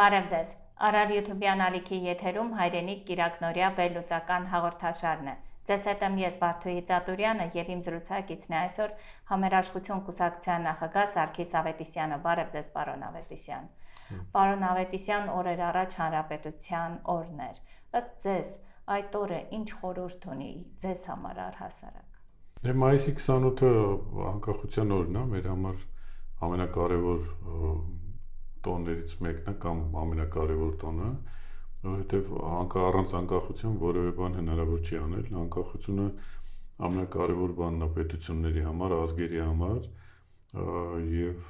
Բարև ձեզ, Արար յութուբյան ալիքի եթերում հայրենիք կիրակնորյա վերլուծական հաղորդաշարն է։ Ձեզ հետ եմ ես Վարդուհի Ծատուրյանը և իմ զրուցակիցն է այսօր Համերաշխություն կուսակցության նախագահ Սարգիս Ավետիսյանը։ Բարև ձեզ, պարոն Ավետիսյան։ Պարոն Ավետիսյան, օրեր առաջ Հանրապետության օրն էր։ Ըստ ձեզ, այդ օրը ինչ խորհուրդ ունի ձեզ համար առհասարակ։ Մայիսի 28-ը անկախության օրն է, մեր համար ամենակարևոր տոներից մեկն է կամ ամենակարևոր տոնը, որովհետև առանց անկախության որևէ բան հնարավոր չի անել։ Անկախությունը ամենակարևոր բանն է պետությունների համար, ազգերի համար, եւ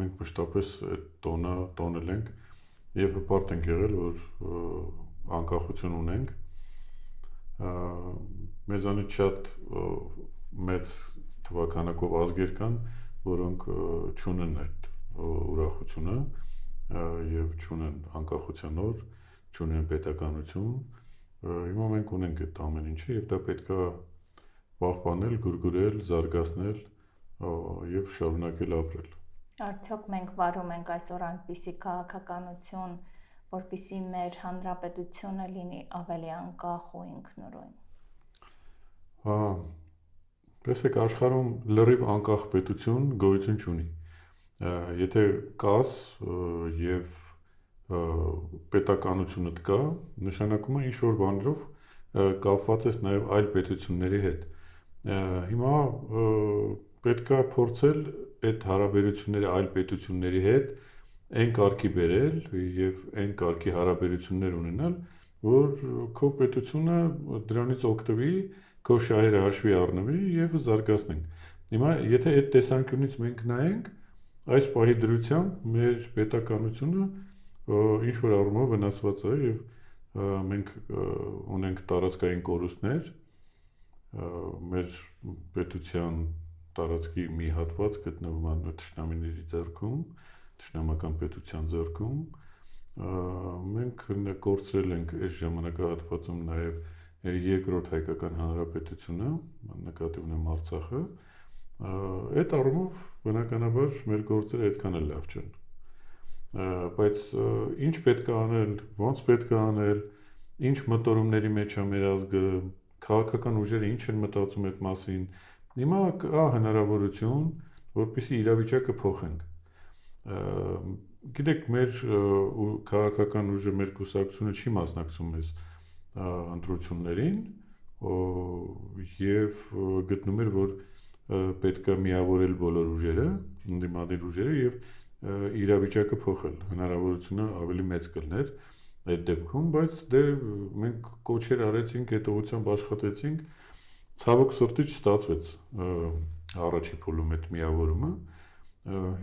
մենք մշտապես այդ տոնել ենք եւ հպարտ ենք եղել, որ անկախություն ունենք։ Մեզանից շատ մեծ թվականակով ազգեր կան, որոնք չունեն այդ ուրախությունը եւ չունեն անկախության օր, չունեն պետականություն։ Հիմա մենք ունենք այդ ամեն ինչը եւ դա պետք է պահպանել, գուրգուրել, զարգացնել եւ շարունակել ապրել։ Արդյոք մենք վարում ենք այսօր այնպիսի քաղաքականություն, որպեսզի մեր հանրապետությունը լինի ավելի անկախ ու ինքնուրույն։ Տեսեք, աշխարհում լրիվ անկախ պետություն գոյություն չունի։ Եթե կաս եւ պետականությունդ կա, նշանակում է ինչ-որ բաներով կապված ես նաեւ այլ պետությունների հետ։ Հիմա պետք է փորձել այդ հարաբերությունները այլ պետությունների հետ այն կարգի բերել եւ այն կարգի հարաբերություններ ունենալ, որ քո պետությունը դրանից օգտվի, քո շահերը հաշվի առնվի եւ զարգացնենք։ Հիմա եթե այդ տեսանկյունից մենք նայենք, այս պահի դրությամբ մեր պետականությունը ինչ որ առումով վնասված է եւ մենք ունենք տարածքային կորուստներ, մեր պետության տարածքի մի հատված գտնվում է թշնամիների ձեռքում, թշնամական պետության ձեռքում, մենք կորցրել ենք այս ժամանակահատվածում նաեւ երկրորդ հայկական հանրապետությունը, նկատի ունեմ Արցախը, այդ առումով բնականաբար մեր գործերը այդքան էլ լավ չեն։ Բայց ինչ պետք է անել, ոնց պետք է անել, ինչ մտորումների մեջ է մեր ազգը, քաղաքական ուժերը ինչ են մտածում այդ մասին, հիմա կա հնարավորություն, որպեսզի իրավիճակը փոխենք։ Գիտեք, մեր քաղաքական ուժը, մեր կուսակցությունը չի մասնակցում այս ընտրություններին եւ գտնում էր, որ պետք է միավորել բոլոր ուժերը, ընդդիմադիր ուժերը եւ իրավիճակը փոխել, հնարավորությունը ավելի մեծ կլներ այդ դեպքում, բայց դե մենք կոչեր արեցինք, այդ ուղղությամբ աշխատեցինք, ցավոք սրտի չստացվեց առաջի փուլում այդ միավորումը։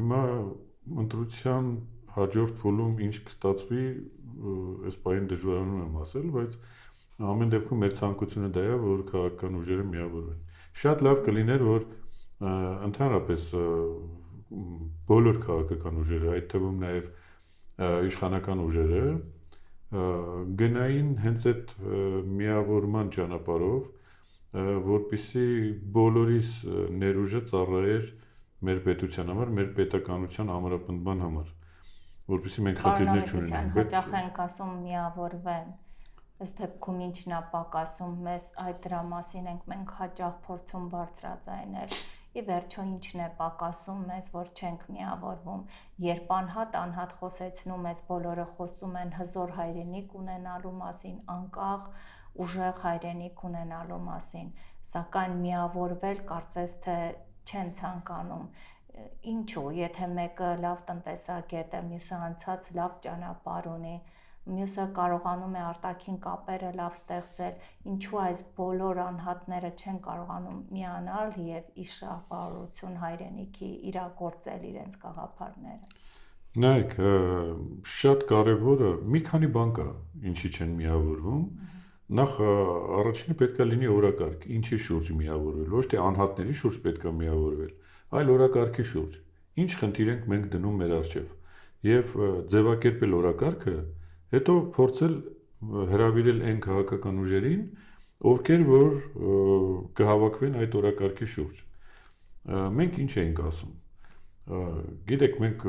Հիմա ընտրության հաջորդ փուլում ինչ կստացվի, այս պահին դժվարանում եմ ասել, բայց ամեն դեպքում մեր ցանկությունը դա է, որ քաղաքական ուժերը միավորվեն։ Շատ լավ կլիներ, որ ընդհանրապես բոլոր քաղաքական ուժերը, այդ թվում նաև իշխանական ուժերը գնային հենց այդ միավորման ճանապարհով, որպեսզի բոլորիս ներուժը ծառայեր մեր պետության համար, մեր պետականության ամրապնդման համար, որպեսզի մենք խնդիրներ չունենանք, բայց հաճախ ենք ասում միավորվեն։ Ըստ դեպքում ինչն է պակասում մեզ, այդ դրա մասին ենք մենք հաճախ փորձում բարձրաձայնել։ Ի վերջո ինչն է պակասում մեզ, որ չենք միավորվում, երբ անհատ խոսեցնում ես, բոլորը խոսում են հզոր հայրենիք ունենալու մասին, անկախ, ուժեղ հայրենիք ունենալու մասին, սակայն միավորվել կարծես թե չեն ցանկանում։ Ինչու, եթե մեկը լավ տնտեսագետ է, մյուսը անցած լավ ճանապարհ ունի, մյուսը կարողանում է արտաքին կապերը լավ ստեղծել, ինչու այս բոլոր անհատները չեն կարողանում միանալ եւ իշահբարություն հայրենիքի իրագործել իրենց գաղափարները։ Նայեք, շատ կարևորը մի քանի բան կա, ինչի չեն միավորվում։ Նախ առաջինը պետք է լինի օրակարգ, ինչի շուրջ միավորվել, ոչ թե անհատների շուրջ պետք է միավորվել, այլ օրակարգի շուրջ։ Ինչ խնդիր ենք մենք դնում մեր առջև եւ ձևակերպել օրակարգը, հետո փորձել հրավիրել այն քաղաքական ուժերին, ովքեր որ կհավաքվեն այդ օրակարգի շուրջ։ Մենք ինչ էինք ասում։ Գիտեք, մենք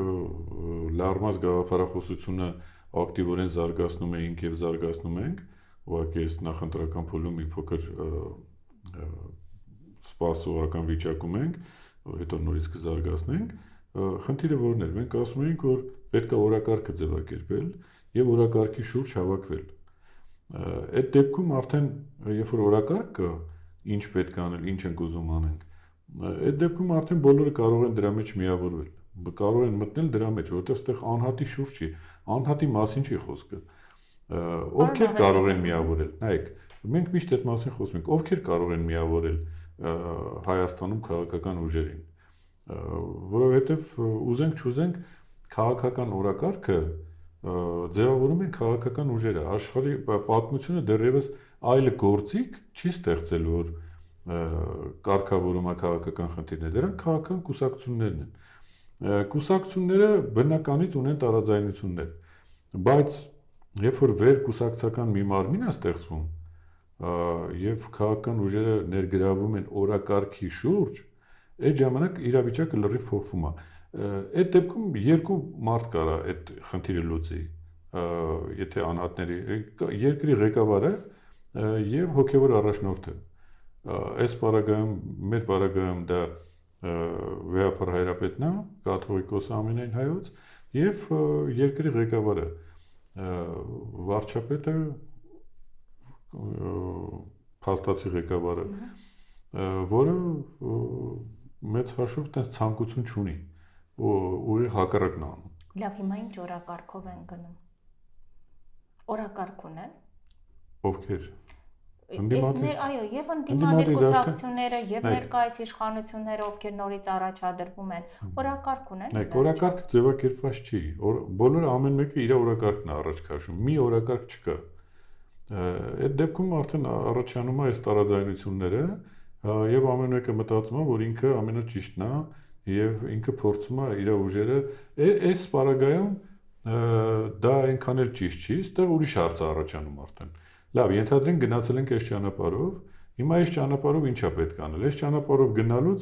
լարմած գաղափարախոսությունը ակտիվորեն զարգացնում էինք եւ զարգացնում ենք, ուղղակի այս նախընտրական փուլում մի փոքր սպասողական վիճակում ենք, հետո նորից կզարգացնենք։ Խնդիրը որն էր, մենք ասում էինք, որ պետք է օրակարգը ձևակերպել եւ օրակարգի շուրջ հավաքվել։ Այդ դեպքում արդեն երբ որ օրակարգ կա, ինչ պետք է անել, ինչ ենք ուզում անենք, այդ դեպքում արդեն բոլորը կարող են դրա մեջ միավորվել, կարող են մտնել դրա մեջ, որովհետեւ այդտեղ անհատի շուրջ չի, անհատի մասին չի խոսքը։ Ովքեր կարող են միավորել, նայեք, մենք միշտ այդ մասին խոսում ենք, ովքեր կարող են միավորել Հայաստանում քաղաքական ուժերին, որովհետեւ ուզենք չուզենք քաղաքական օրակարգը ձևավորում են քաղաքական ուժերը, աշխարհի պատմությունը դեռևս այլ գործիք չի ստեղծել, որ կարգավորում է քաղաքական խնդիրները, դրանք քաղաքական կուսակցություններն են։ Կուսակցությունները բնականից ունեն տարաձայնություններ, բայց երբ որ վերկուսակցական մի մարմին է ստեղծվում եւ քաղաքական ուժերը ներգրավում են օրակարգի շուրջ, այդ ժամանակ իրավիճակը լրիվ փոխվում է։ Այդ դեպքում երկու մարդ կարա այդ խնդիրը լուծի, եթե անհատների երկրի ղեկավարը եւ հոգեվոր առաջնորդը։ Այս պարագայում, մեր պարագայում դա վեհապար հայրապետն է, կաթողիկոս ամենայն հայոց եւ երկրի ղեկավարը վարչապետը փաստացի ղեկավարը, որը մեծ հաշվով տես ցանկություն չունի, ուղիղ հակառակն է անում։ Լավ, հիմա ինչ օրակարգով են գնում։ Օրակարգ ունեն։ Ովքեր։ Այո, եւ ընդդիմադիր կուսակցությունները, եւ ներկայիս իշխանությունները, ովքեր նորից առաջադրվում են, օրակարգ ունեն։ Նայեք, օրակարգը ձևակերպված չի։ Բոլորը ամեն մեկը իր օրակարգն է առաջ քաշում։ Մի օրակարգ չկա։ Այդ դեպքում արդեն առաջանում է այս տարաձայնությունները, եւ ամեն մեկը մտածում է, որ ինքը ամենաճիշտն է եւ ինքը փորձում է իր ուժերը այս պարագայում դա այնքան էլ ճիշտ չի, այստեղ ուրիշ հարց է առաջանում արդեն։ Լավ, ենթադրենք գնացել ենք այս ճանապարհով, հիմա այս ճանապարհով ինչա պետք անել։ Այս ճանապարհով գնալուց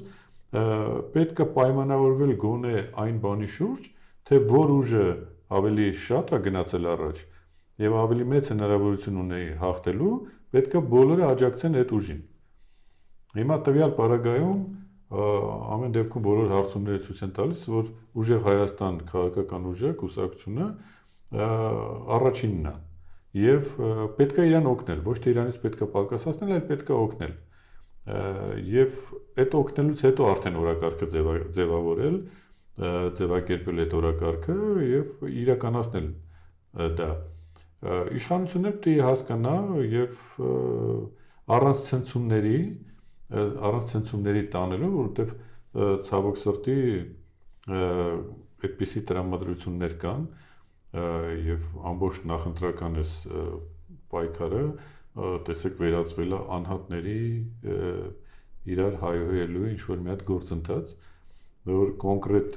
պետք է պայմանավորվել գոնե այն բանի շուրջ, թե որ ուժը ավելի շատ է գնացել առաջ եւ ավելի մեծ հնարավորություն ունի հաղթելու, պետք է բոլորը աջակցեն այդ ուժին։ Հիմա տվյալ պարագայում ամեն դեպքում բոլոր հարցումները ցույց են տալիս, որ ուժեղ Հայաստան քաղաքական ուժը, կուսակցությունը առաջինն է եւ պետք է իրան օգնել, ոչ թե իրանից պետք է պակասացնել, այլ պետք է օգնել։ Եվ այդ օգնելուց հետո արդեն օրակարգը ձևավորել, ձևակերպել այդ օրակարգը եւ իրականացնել դա։ Իշխանությունները պետք է հասկանա եւ առանց ցնցումների տանելով, որովհետեւ ցավոք սրտի այդպիսի տրամադրություններ կան եւ ամբողջ նախընտրական այս պայքարը տեսեք վերածվել է անհատների իրար հայհոյելու ինչ որ մի հատ գործընթաց, որ կոնկրետ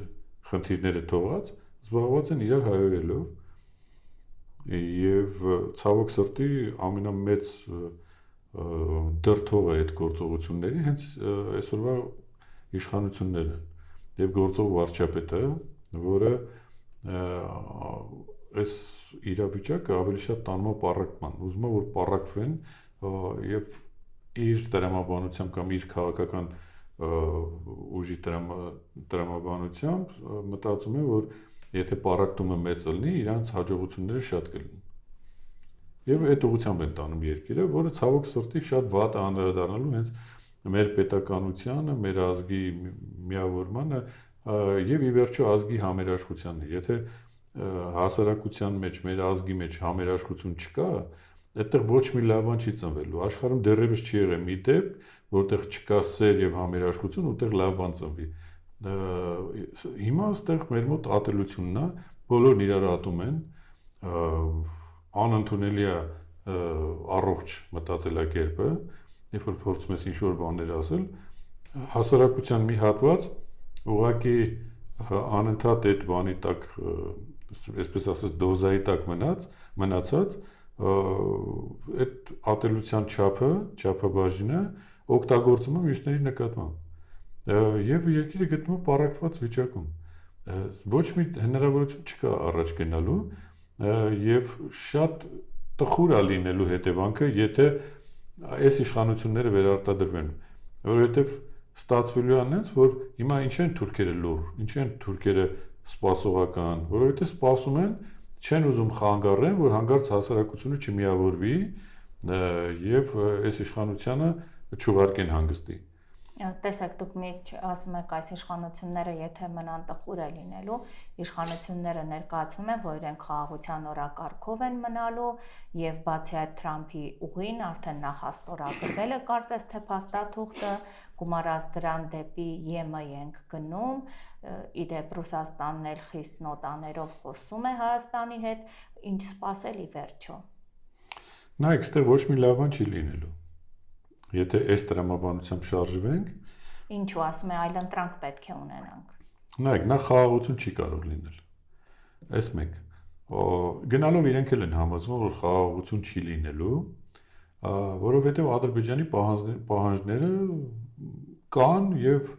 խնդիրները թողած զբաղված են իրար հայհոյելով եւ ցավոք սրտի ամենամեծ դրթողը այդ գործողությունների հենց այսօրվա իշխանություններն են եւ գործող վարչապետը, որը այս իրավիճակը ավելի շատ տանում է պառակտման, ուզում է որ պառակտվեն եւ իր տրամաբանությամբ կամ իր քաղաքական ուժի տրամաբանությամբ մտածում է որ եթե պառակտումը մեծ լինի, իրանց հաջողությունները շատ կլինեն։ Եվ այդ ուղղությամբ են տանում երկիրը, որը ցավոք սրտի շատ վատ է անդրադառնալու հենց մեր պետականությանը, մեր ազգի միավորմանը եւ ի վերջո ազգի համերաշխությանն։ Եթե հասարակության մեջ, մեր ազգի մեջ համերաշխություն չկա, այդտեղ ոչ մի լավ բան չի ծնվելու։ Աշխարհում դեռևս չի եղել մի դեպք, որտեղ չկա սեր եւ համերաշխություն, որտեղ լավ բան ծնվի։ Հիմա այստեղ մեր մոտ ատելությունն է, բոլորն իրար ատում են, անընդունելի է առողջ մտածելակերպը, երբ որ փորձում ես ինչ-որ բաներ ասել, հասարակության մի հատված ուղղակի անընդհատ այդ բանի տակ, այսպես ասած, դոզայի տակ մնացած, այդ ատելության չափաբաժինը օգտագործում է մյուսների նկատմամբ։ Եվ երկիրը գտնվում է պառակտված վիճակում։ Ոչ մի հնարավորություն չկա առաջ գնալու եւ շատ տխուր է լինելու հետևանքը, եթե այս իշխանությունները վերարտադրվեն, որովհետեւ ստացվելու է այնց, որ հիմա ինչ են թուրքերը լուր, ինչ են թուրքերը սպասողական, որովհետեւ սպասում են, չեն ուզում խանգարեն, որ հանկարծ հասարակությունը չմիավորվի եւ այս իշխանությանը չուղարկեն հանգստի։ Տեսեք, դուք ասում եք այս իշխանությունները, եթե մնան տխուր է լինելու, իշխանությունները ներկայացնում են, որ իրենք խաղաղության օրակարգով են մնալու եւ բացի այդ Թրամփի ուղին արդեն նախաստորագրվել է, կարծես թե փաստաթուղթը, գումարած դրան դեպի ԵՄ ենք գնում, իդեպ Ռուսաստանն էլ խիստ նոտաներով խոսում է Հայաստանի հետ, ինչ սպասել ի վերջո։ Նայեք, ստե ոչ մի լավ բան չի լինելու։ Եթե այս տրամաբանությամբ շարժվենք, ինչու ասում է այլ ընտրանք պետք է ունենանք։ Նայեք, նա խաղաղություն չի կարող լինել։ Այս մեկ։ Գնալով իրենք էլ են համոզվում, որ խաղաղություն չի լինելու, որովհետև Ադրբեջանի պահանջները կան եւ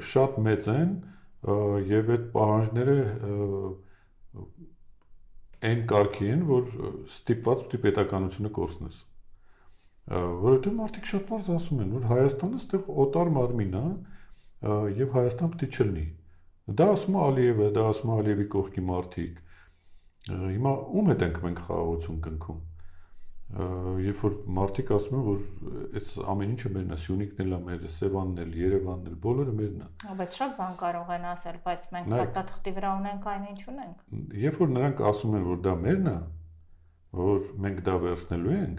շատ մեծ են եւ այդ պահանջները այն կարգի են, որ ստիպված պիտի պետականությունը կորցնես։ Որովհետև մարդիկ շատ բարձ ասում են, որ Հայաստանը այդտեղ օտար մարմին է եւ Հայաստան պիտի չլինի։ Դա ասում է Ալիևը, դա ասում է Ալիևի կողքի մարդիկ։ Հիմա ում հետ ենք մենք խաղաղություն կնքում։ Երբ որ մարդիկ ասում են, որ այս ամեն ինչը մերն է, Սյունիքն էլ է մեր, Սևանն էլ, Երևանն էլ, բոլորը մերն է։ Բայց շատ բան կարող են ասել, բայց մենք փաստաթղթի վրա ունենք այն ինչ ունենք։ Երբ որ նրանք ասում են, որ դա մերն է, որ մենք դա վերցնելու ենք,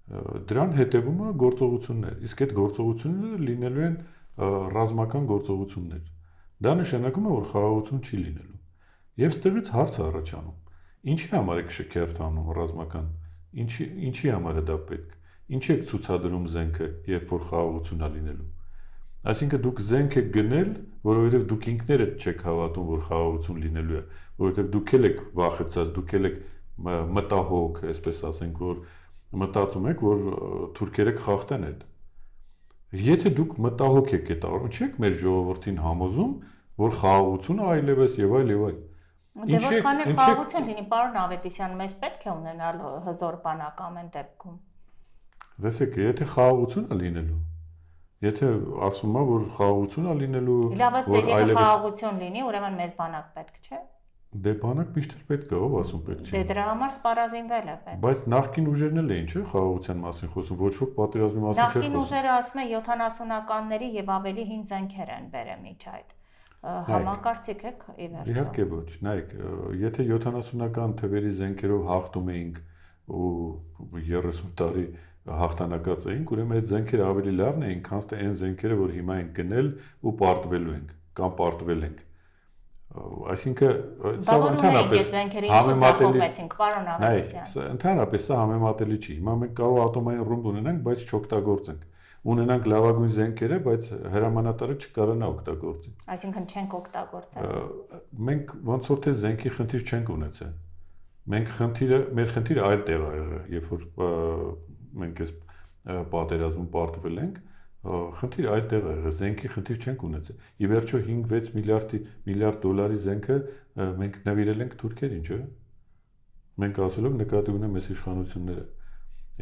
դրան հետևում է գործողություններ, իսկ այդ գործողությունները լինելու են ռազմական գործողություններ։ Դա նշանակում է, որ խաղաղություն չի լինելու։ Եվ ստեղից հարց է առաջանում. ինչի համար եք շքերթ անում ռազմական, ինչի համար է դա պետք, ինչի եք ցուցադրում զենքը, երբ որ խաղաղություն է լինելու։ Այսինքն դուք զենք եք գնել, որովհետև դուք ինքներդ չեք հավատում, որ խաղաղություն լինելու է, որովհետև դուք եք վախեցած, դուք եք մտահոգ, այսպես ասենք, որ մտածում եք, որ թուրքերը կխախտեն այդ։ Եթե դուք մտահոգ եք այդ առում, չեք մեր ժողովրդին համոզում, որ խաղաղությունը այլևս եւ այլ եւ այլ։ Դե որքան է խաղաղություն լինի, պարոն Ավետիսյան, մեզ պետք է ունենալ հզոր բանակ ամեն դեպքում։ Տեսեք, եթե խաղաղություն է լինելու, եթե ասում է, որ խաղաղություն է լինելու, որ այլևս խաղաղություն լինի, ուրեմն մեզ բանակ պետք չէ։ Դե բանակ միշտ էլ պետք է, ով ասում պետք չէ։ Դե դրա համար սպառազինվել է պետք։ Բայց նախկին ուժերն էլ էին, չէ՞, խաղաղության մասին խոսում, ոչ ոք պատերազմի մասին չէր խոսում։ Նախկին ուժերը ասում են 70-ականների եւ ավելի հին զենքեր են բերել միջ այդ։ Համակարծիք եք ի վերջո։ Իհարկե ոչ, նայեք, եթե 70-ական թվերի զենքերով հաղթում էինք ու 30 տարի հաղթանակած էինք, ուրեմն այդ զենքերը ավելի լավն էին, քան թե այն զենքերը, որ հիմա ենք գնել ու պարտվելու ենք կամ պարտվել ենք։ Այսինքն սա ընդհանրապես համեմատելի, պարոն Ավետիսյան։ Ընդհանրապես սա համեմատելի չի։ Հիմա մենք կարող ատոմային ռումբ ունենանք, բայց չօգտագործենք։ Ունենանք լավագույն զենքերը, բայց հրամանատարը չկարանա օգտագործի։ Այսինքն չենք օգտագործել։ Մենք ոնց որ թե զենքի խնդիր չենք ունեցել։ Մեր խնդիրը այլ տեղ ա եղել, երբ որ մենք այս պատերազմում պարտվել ենք, խնդիրը այլ տեղ ա եղել, զենքի խնդիր չենք ունեցել։ Ի վերջո 5-6 միլիարդ դոլարի զենքը մենք նվիրել ենք թուրքերին, չէ՞։ Մենք ասելով նկատի ունեմ այս իշխանությունները։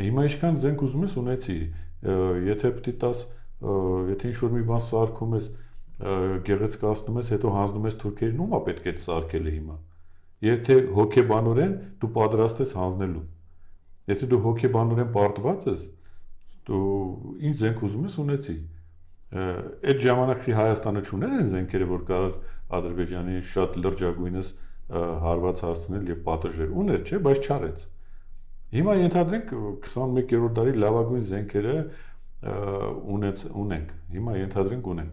Հիմա ինչքան զենք ուզում ես ունեցի, եթե պիտի տաս, եթե ինչ-որ մի բան սարքում ես, գեղեցկացնում ես, հետո հանձնում ես թուրքերին, ում է պետք է սարքել հիմա։ Եթե հոգեբանորեն դու պատրաստ ես հանձնելու։ Եթե դու հոգեբանորեն պարտված ես, դու ինչ զենք ուզում ես ունեցի։ Այդ ժամանակի Հայաստանը չուներ են զենքերը, որ կարող Ադրբեջանի շատ լրջագույնս հարված հասցնել եւ պատժել։ Ուներ, չէ, բայց չարեց։ Հիմա ենթադրենք 21-րդ դարի լավագույն զենքերը ունենք։ Հիմա ենթադրենք ունենք։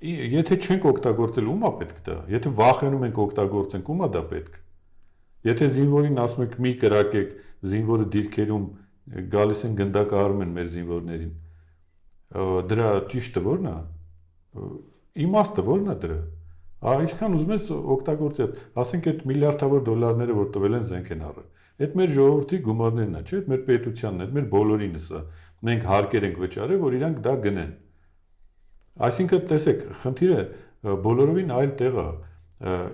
Եթե չենք օգտագործել, ում է պետք դա։ Եթե վախենում ենք օգտագործենք, ում է դա պետք։ Եթե զինվորին ասում եք մի կրակեք, զինվորը դիրքերում գալիս են գնդակահարում են մեր զինվորներին։ Դրա ճիշտը ո՞րն է։ Իմաստը ո՞րն է դրա։ Ինչքան ուզում ես օգտագործել, ասենք այդ միլիարդավոր դոլարները, որ տվել են զենք են առել։ Այդ մեր ժողովրդի գումարներն է, չէ՞, այդ մեր պետությանն է, այդ մեր բոլորինս է։ Մենք հարկեր ենք վճարել, որ իրանք դա գնեն։ Այսինքն տեսեք, խնդիրը բոլորովին այլ տեղ է։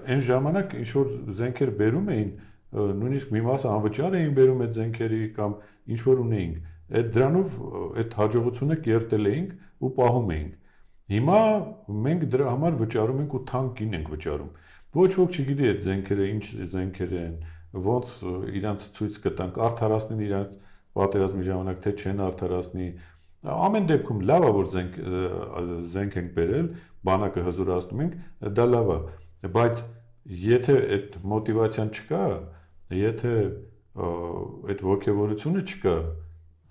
Այն ժամանակ ինչ որ զենքեր բերում էին, նույնիսկ մի մասը անվճար էին բերում այդ զենքերի կամ ինչ որ ունեինք, այդ դրանով այդ հաջողությունը կերտել էինք ու պահում էինք։ Հիմա մենք դրա համար վճարում ենք ու թանկին ենք վճարում։ Ոչ ոք չգիտի այդ զենքերը ինչ զենքեր են, ոնց իրանց ցույց կտանք, արդարացնեն իրանց պատերազմի ժամանակ թե չեն արդարացնի։ Ամեն դեպքում լավ է որ զենք ենք բերել, բանակը հզորացնում ենք, դա լավ է, բայց եթե այդ մոտիվացիան չկա, եթե այդ ոգևորությունը չկա,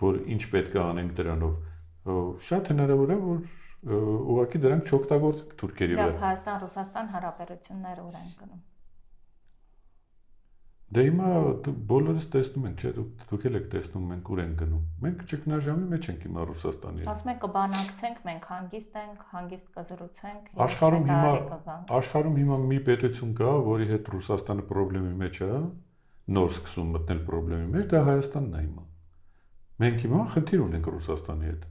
որ ինչ պետք է անենք դրանով, շատ հնարավոր է որ ուղղակի դրանք չօգտագործենք թուրքերի վրա։ Հայաստան-Ռուսաստան հարաբերությունները ուր են գնում։ Դե հիմա բոլորս տեսնում ենք, չէ՞, դուք էլ եք տեսնում մենք ուր են գնում։ Մենք ճգնաժամի մեջ ենք հիմա Ռուսաստանի հետ։ Ասում եք կբանակցենք, մենք հանգիստ ենք, հանգիստ կզրուցենք։ Աշխարհում հիմա մի պետություն կա, որի հետ Ռուսաստանը խնդրի մեջ է, նոր սկսում մտնել խնդրի մեջ, դա Հայաստանն է հիմա։ Մենք հիմա խնդիր ունենք Ռուսաստանի հետ։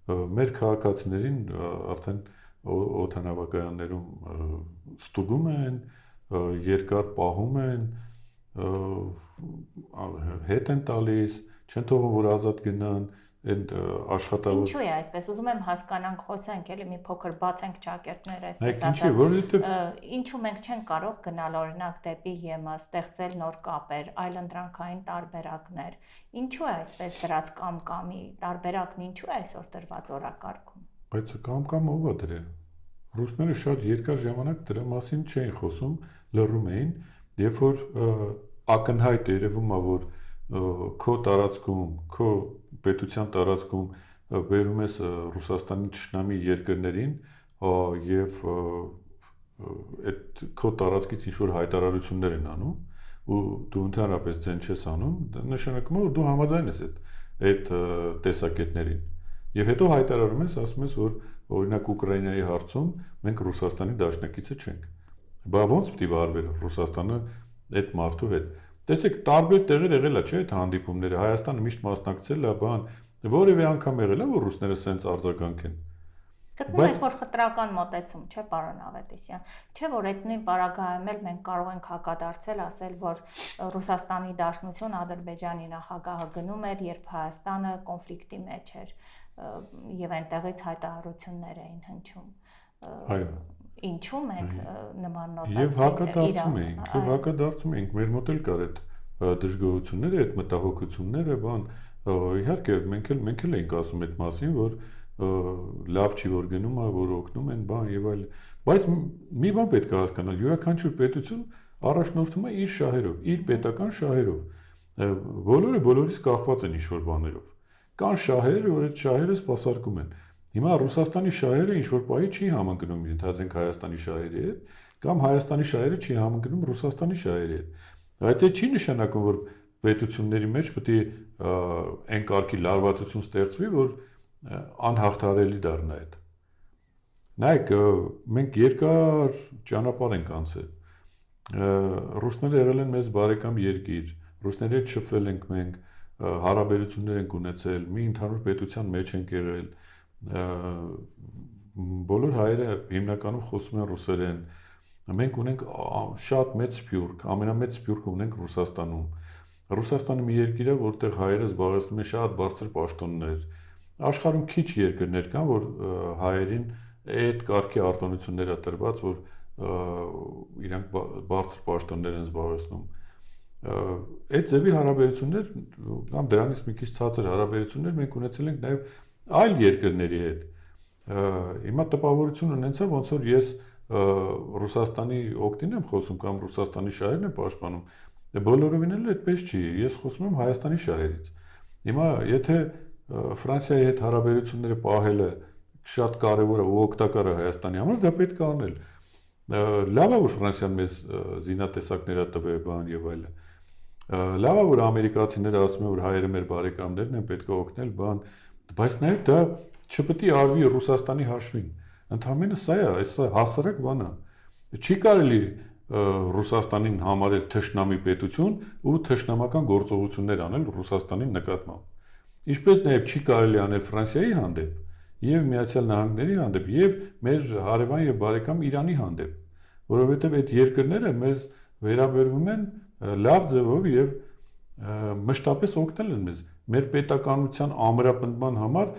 Մեր քաղաքացիներին արդեն օդանավակայաններում ստուգում են, երկար պահում են, հետ են տալիս, չեն թողում որ ազատ գնան, այդ աշխատավոր։ Ինչու է այսպես, ուզում եմ հասկանանք, խոսենք, էլի մի փոքր բացենք ճակերտները, այսպես ասած։ Որովհետև ինչու մենք չենք կարող գնալ օրինակ դեպի ԵՄ, ստեղծել նոր կապեր, այլընտրանքային տարբերակներ։ Ինչու է այսպես դրած կամ-կամի տարբերակն ինչու է այսօր դրված օրակարգում։ Բայց կամ-կամ ով է դրել։ Ռուսները շատ երկար ժամանակ դրա մասին չէին խոսում, լռում էին, երբ որ ակնհայտ երևում է որ քո տարածքում, քո պետության տարածքում բերում ես Ռուսաստանի թշնամի երկրներին եւ այդ քո տարածքից ինչ որ հայտարարություններ են անում ու դու ընդհանրապես ձեն չես անում, դա նշանակում է որ դու համաձայն ես այդ տեսակետներին։ Եվ հետո հայտարարում ես, ասում ես որ օրինակ Ուկրաինայի հարցում մենք Ռուսաստանի դաշնակիցը չենք։ Բա ոնց պիտի վարվեր Ռուսաստանը այդ մարդու հետ։ Տեսեք, տարբեր տեղեր եղել է, չէ՞, այդ հանդիպումները, Հայաստանը միշտ մասնակցել է, բան, որևէ անգամ եղել է, որ ռուսները սենց արձագանք են։ Գտնում եք, որ խտրական մոտեցում, չէ՞, պարոն Ավետիսյան, չէ՞ որ այդ նույն պարագայում էլ մենք կարող ենք հակադարձել, ասել, որ Ռուսաստանի Դաշնություն Ադրբեջանի նախագահը գնում էր, երբ Հայաստանը կոնֆլիկտի մեջ էր, եւ այնտեղից հայտարարություններ էին հնչում։ Այո։ Ինչու մենք նման նոտացիա Եվ հակադարձում էինք, մեր մոտ էլ կար այդ դժգոհությունները, այդ մտահոգությունները, բան, իհարկե մենք էլ էինք ասում այդ մասին, որ լավ չի որ գնում է, որ օգնում են, բան եւ այլ, բայց մի բան պետք է հասկանալ, յուրաքանչյուր պետություն առաջնորդվում է իր շահերով, իր պետական շահերով։ Բոլորից կախված են ինչ-որ բաներով։ Կան շահեր, որ այդ շահերը սպասարկում են։ Հիմա Ռուսաստանի շահերը ինչ-որ պահի չի համընկնում, ենթադրենք Հայաստանի շահերի հետ, կամ Հայաստանի շահերը չի համընկնում Ռուսաստանի շահերի հետ։ Բայց այդ չի նշանակում, որ պետությունների մեջ պետք է այն կարգի լարվածություն ստեղծվի, որ անհաղթարելի դառնա այդ։ Նայեք, մենք երկար ճանապարհ ենք անցել։ Ռուսները եղել են մեզ բարեկամ երկիր, ռուսների հետ շփվել ենք մենք, հարաբերություններ ենք ունեցել, մի ընդհանուր պետության մեջ ենք եղել։ Բոլոր հայերը հիմնականում խոսում են ռուսերեն։ Մենք ունենք շատ մեծ սփյուռք, ամենամեծ սփյուռքը ունենք Ռուսաստանում։ Ռուսաստանը մի երկիր է, որտեղ հայերը զբաղեցնում են շատ բարձր պաշտոններ։ Աշխարհում քիչ երկրներ կան, որ հայերին այդ կարգի արտոնություններ է տրված, որ իրանք բարձր պաշտոններ են զբաղեցնում։ Այդ ձևի հարաբերություններ կամ դրանից մի քիչ ցածր հարաբերություններ մենք ունեցել ենք նաև այլ երկրների հետ։ Հիմա տպավորություն ունեցա, ոնց որ ես Ռուսաստանի օգտին եմ խոսում կամ Ռուսաստանի շահերն եմ պաշտպանում, բոլորովին էլ այդպես չի, ես խոսում եմ Հայաստանի շահերից։ Հիմա եթե Ֆրանսիայի հետ հարաբերությունները պահելը շատ կարևոր է ու օգտակար է Հայաստանի համար, դա պետք է անել։ Լավ է որ Ֆրանսիան մեզ զինատեսակներ է տվել, բան եւ այլն։ Լավ է որ ամերիկացիները ասում են որ հայերը մեր բարեկամներն են, պետք է օգնել, բան, բայց նաեւ դա չպետք է արվի Ռուսաստանի հաշվին։ Ընդհանրապես սա է, այս հասարակ բան է։ Չի կարելի Ռուսաստանին համարել թշնամի պետություն ու թշնամական գործողություններ անել Ռուսաստանի նկատմամբ։ Ինչպես նաև չի կարելի անել Ֆրանսիայի հանդեպ, եւ Միացյալ Նահանգների հանդեպ եւ մեր հարևան եւ բարեկամ Իրանի հանդեպ, որովհետեւ այդ երկրները մեզ վերաբերվում են լավ ձևով եւ մշտապես օգնել են մեզ մեր պետականության ամրապնդման համար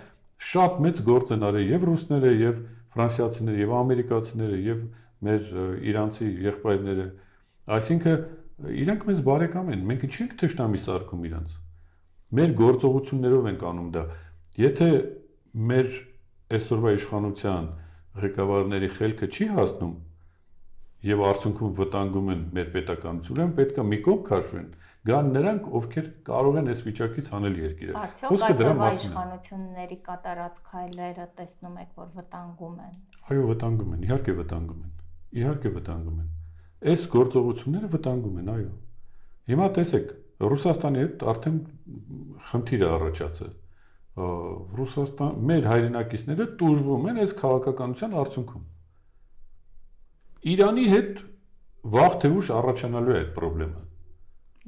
շատ մեծ գործ են արել եւ ռուսները եւ ֆրանսիացիները եւ ամերիկացիները եւ մեր իրանցի եղբայրները, այսինքն իրանք մեզ բարեկամ են, մենք չենք թշնամի սարքում իրանց, մեր գործողություններով ենք անում դա, եթե մեր այսօրվա իշխանության ղեկավարների խելքը չի հասնում եւ արդյունքում վտանգում են մեր պետականությունը, պետք է մի կողմ քաշվեն, գան նրանք, ովքեր կարող են այս վիճակից հանել երկիրը։ Խոսքը դրա մասին է։ Իշխանությունների կատարած քայլերը տեսնում եք, որ վտանգում են։ Այո, վտանգում են, իհարկե վտանգում են։ Իհարկե վտանգում են։ Այս գործողությունները վտանգում են, այո։ Հիմա տեսեք, Ռուսաստանի հետ արդեն խնդիր է առաջացել։ Ռուսաստան մեր հայրենակիցները տուժվում են այս քաղաքականության արդյունքում։ Իրանի հետ վաղ թե ուշ առաջանալու է այդ խնդրը։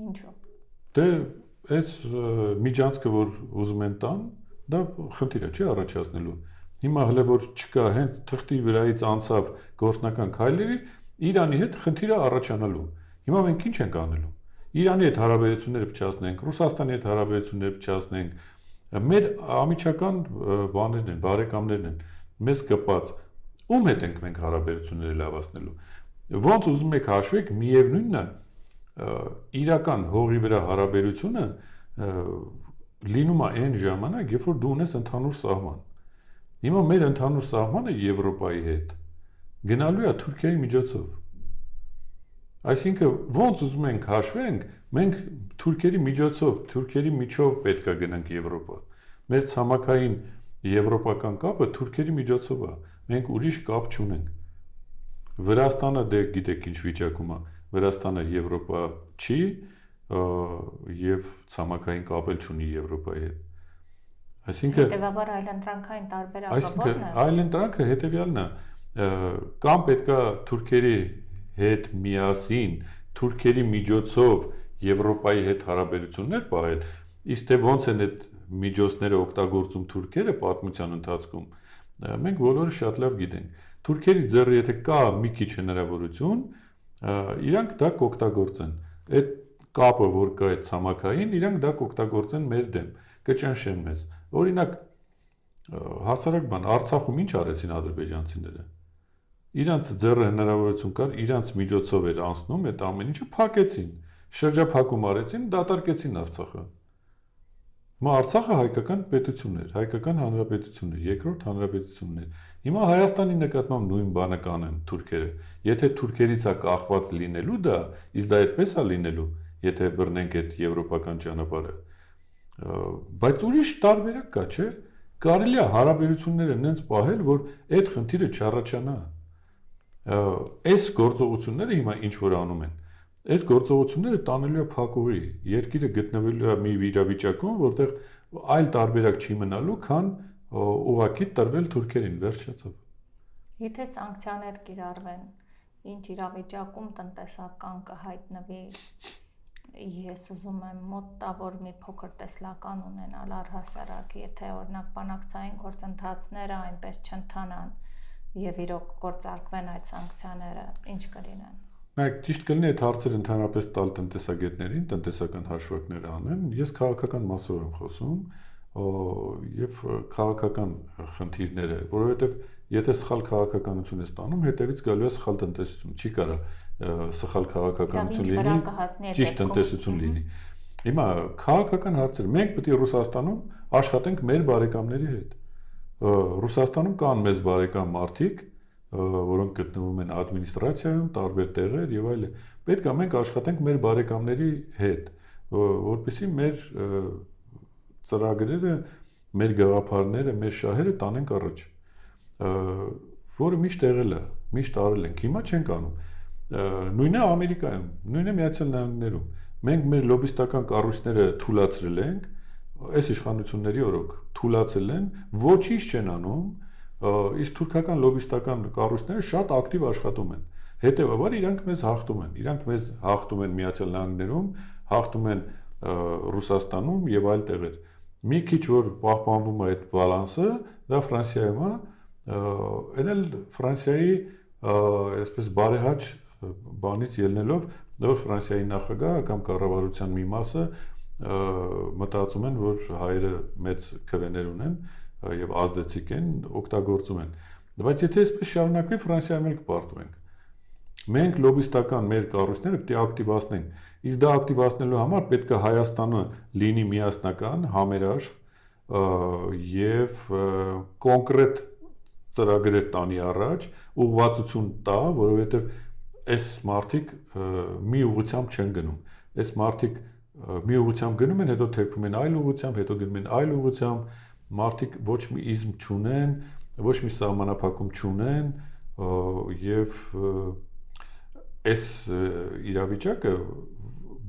Ինչու՞։ Դե այս միջանցքը, որ ուզում են տան, դա խնդիր է, չի առաջացնելու։ Հիմա հələ որ չկա, հենց թղթի վրայից անցավ գործնական քայլերի, Իրանի հետ խնդիր է առաջանալու։ Հիմա մենք ինչ ենք անելու։ Իրանի հետ հարաբերությունները փչացնենք, Ռուսաստանի հետ հարաբերությունները փչացնենք, մեր ամիջական բաներն են, բարեկամներն են, մեզ կպած, ում հետ ենք մենք հարաբերությունները լավացնելու։ Ոնց ուզում եք հաշվեք, միևնույնն է, իրական հողի վրա հարաբերությունը լինում է այն ժամանակ, երբ որ դու ունես ընդհանուր սահման։ Հիմա մեր ընդհանուր սահմանը Եվրոպայի հետ գնալու է Թուրքիայի միջոցով։ Այսինքն ոնց ուզում ենք հաշվենք, մենք թուրքերի միջոցով, թուրքերի միջով պետք է գնանք Եվրոպա։ Մեր ցամաքային եվրոպական կապը թուրքերի միջոցով է։ Մենք ուրիշ կապ չունենք։ Վրաստանը դե գիտեք ինչ վիճակում է։ Վրաստանը Եվրոպա չի եւ ցամաքային կապ չունի Եվրոպայի հետ։ Այսինքն հետեւաբար այլընտրանքային տարբերակը ո՞րն է։ Այլընտրանքը հետեւյալն է, կամ պետքա թուրքերի հետ միասին, թուրքերի միջոցով Եվրոպայի հետ հարաբերություններ պահել, իսկ թե ոնց են այդ միջոցները օգտագործում թուրքերը պատմության ընթացքում, մենք բոլորը շատ լավ գիտենք։ Թուրքերի ձեռը եթե կա մի քիչ հնարավորություն, իրանք դա կօգտագործեն։ Այդ կապը, որ կա այդ ցամաքային, իրանք դա կօգտագործեն մեր դեմ, կճնշեն մեզ։ Օրինակ, հասարակ բան, Արցախում ինչ արեցին ադրբեջանցիները։ Իրանց ձեռը հնարավորություն կար, իրանց միջոցով էր անցնում, այդ ամեն ինչը փակեցին, շրջափակում արեցին, դատարկեցին Արցախը։ Հիմա Արցախը հայկական պետություն էր, հայկական հանրապետություն էր, երկրորդ հանրապետությունն էր։ Հիմա Հայաստանի նկատմամբ նույն բանը կանեն թուրքերը։ Եթե թուրքերից է կախված լինելու դա, իսկ դա այդպես է լինելու, եթե բռնենք այդ եվրոպական ճանապարհը։ Բայց ուրիշ տարբերակ կա, չէ՞։ Կարելի է հարաբերությունները նենց պահել, որ այդ խնդիրը չառաջանա։ Այս գործողությունները հիմա ինչ որ անում են, այս գործողությունները տանելու է փակուղի, երկիրը գտնվելու է մի իրավիճակում, որտեղ այլ տարբերակ չի մնալու, քան ուղղակի տրվել թուրքերին, վերջացավ։ Եթե սանկցիաներ կիրառվեն, ինչ իրավիճակում տնտեսական կհայտնվի, ես ուզում եմ մոտավոր մի փոքր տեսլական ունենալ առհասարակ, եթե օրինակ բանակցային գործընթացները այնպես չընթանան եւ իրոք գործարկվեն այդ սանկցիաները, ինչ կլինեն։ Նայեք, ճիշտ կլինի այդ հարցերը ընդհանրապես տալ տնտեսագետներին, տնտեսական հաշվարկներ անեն։ Ես քաղաքական մասով եմ խոսում եւ քաղաքական խնդիրները, որովհետեւ եթե սխալ քաղաքականություն է ստանում, հետեւից գալու է սխալ տնտեսություն, չի կարա սխալ քաղաքականություն լինի, ճիշտ տնտեսություն լինի։ Հիմա քաղաքական հարցեր, մենք պետք է Ռուսաստանում աշխատենք մեր բարեկամների հետ։ Ռուսաստանում կան մեզ բարեկամ մարդիկ, որոնք գտնվում են ադմինիստրացիայում, տարբեր տեղեր եւ այլն։ Պետք է մենք աշխատենք մեր բարեկամների հետ, որպեսզի մեր ծրագրերը, մեր գաղափարները, մեր շահերը տանենք առաջ։ Որը միշտ եղել է, միշտ արել ենք, հիմա չենք անում։ Նույնը Ամերիկայում, նույնը Միացյալ Նահանգներում։ Մենք մեր լոբիստական կառույցները թուլացրել ենք, այս իշխանությունների օրոք թուլացել են, ոչինչ չեն անում, իսկ թուրքական լոբիստական կառույցները շատ ակտիվ աշխատում են։ Հետևաբար իրանք մեզ հաղթում են, իրանք մեզ հաղթում են Միացյալ Նահանգներում, հաղթում են Ռուսաստանում եւ այլ տեղեր։ Մի քիչ որ պահպանվում է այդ բալանսը, դա Ֆրանսիայում է, այլ Ֆրանսիայի այսպես բարեհաճ բանից ելնելով, որ Ֆրանսիայի նախագահը կամ կառավարության մի մասը մտածում են, որ հայերը մեծ քվեներ ունեն եւ ազդեցիկ են, օգտագործում են։ Բայց եթե այսպես շարունակվի, Ֆրանսիայում էլ կպարտվենք։ Մենք լոբիստական մեր կառույցները պետք է ակտիվացնենք։ Իսկ դա ակտիվացնելու համար պետք է Հայաստանը լինի միասնական, համերաշխ եւ կոնկրետ ծրագրեր տանի առաջ, ուղղվածություն տա, որովհետեւ այս մարդիկ մի ուղղությամբ չեն գնում։ Այս մարդիկ մի ուղղությամբ գնում են, հետո թեքվում են այլ ուղղությամբ, հետո գնում են այլ ուղղությամբ, մարդիկ ոչ մի իզմ չունեն, ոչ մի սահմանափակում չունեն եւ այս իրավիճակը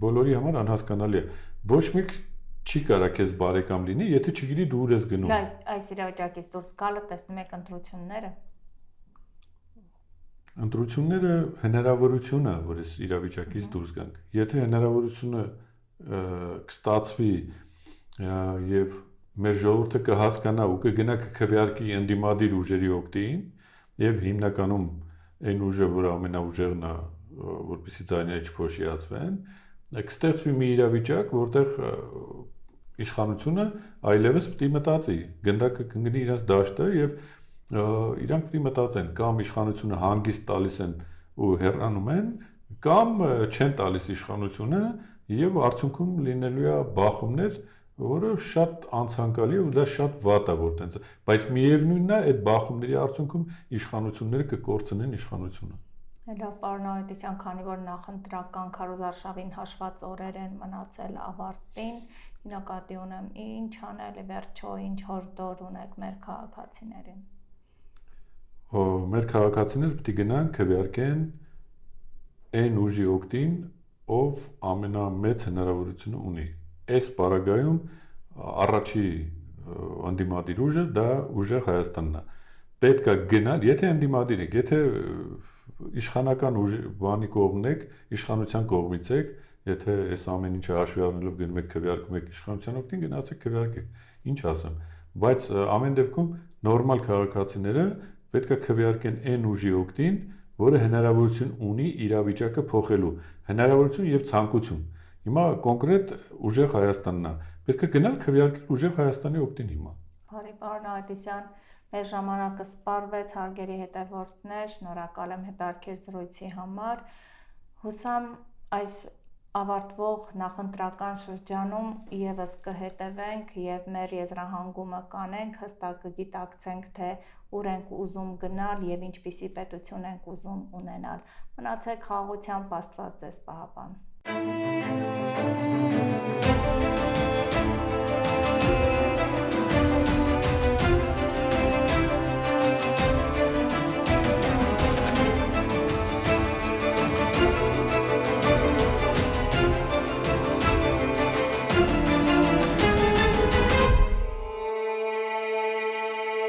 բոլորի համար անհասկանալի է։ Ոչ մեկ չի կարա քեզ բարեկամ լինի, եթե չգիտի դու ուր ես գնում։ Այս իրավիճակից դուրս գալը տեսնում եք ընտրությունները։ Ընտրությունները հնարավորություն է, որ այս իրավիճակից դուրս գանք։ Եթե հնարավորությունը կստացվի եւ մեր ժողովուրդը կհասկանա ու կգնա կքվեարկի ընդդիմադիր ուժերի օգտին եւ հիմնականում այն ուժը, որ ամենաուժեղն է, որպեսզի ձայները չփոշիացվեն, կստեղծվի մի իրավիճակ, որտեղ իշխանությունը այլևս պետք է մտածի, գնդակը կընկնի իրենց դաշտը եւ իրանք պետք է մտածեն, կամ իշխանությունը հանգիստ տալիս են ու հեռանում են, կամ չեն տալիս իշխանությունը եւ արդյունքում լինելու է բախումներ, որը շատ անցանկալի է ու դա շատ վատ է, որ տենց, բայց միևնույնն է, այդ բախումների արդյունքում իշխանությունները կկորցնեն իշխանությունը։ Լավ, պարոն Ավետիսյան, քանի որ նախընտրական քարոզարշավին հաշված օրեր են մնացել ավարտին, նկատի ունեմ ինչ անել է վերջո, ինչ հորդոր ունեք մեր քաղաքացիներին։ Մեր քաղաքացիները պետք է գնան քվեարկեն այն ուժի օգտին, ով ամենամեծ հնարավորությունը ունի։ Այս պարագայում առաջի ընդդիմադիր ուժը դա ուժեղ Հայաստանն է։ Պետք է գնալ, եթե ընդդիմադիր եք, եթե իշխանական բանի կողմն եք, իշխանության կողմից եք, եթե այս ամեն ինչը հաշվի առնելով գնում եք քվեարկում եք իշխանության օգտին, գնացեք քվեարկեք, ինչ ասեմ, բայց ամեն դեպքում նորմալ քաղաքացիները պետք է քվեարկեն այն ուժի օգտին, որը հնարավորություն ունի իրավիճակը փոխելու, հնարավորություն եւ ցանկություն։ Հիմա կոնկրետ ուժեղ Հայաստանն է, պետք է գնալ քվեարկել ուժեղ Հայաստանի օգտին հիմա։ Բարի պարոն Ավետիսյան, մեր ժամանակը սպառվեց, հարգելի հետևորդներ, շնորհակալ եմ հետաքրքիր զրույցի համար։ Հուսամ այս ավարտվող նախընտրական շրջանում եւս կհետևենք եւ մեր եզրահանգումը կանենք, հստակ կգիտակցենք, թե ուր ենք ուզում գնալ եւ ինչպիսի պետություն ենք ուզում ունենալ։ Մնացեք խաղաղությամբ, Աստված ձեզ պահապան։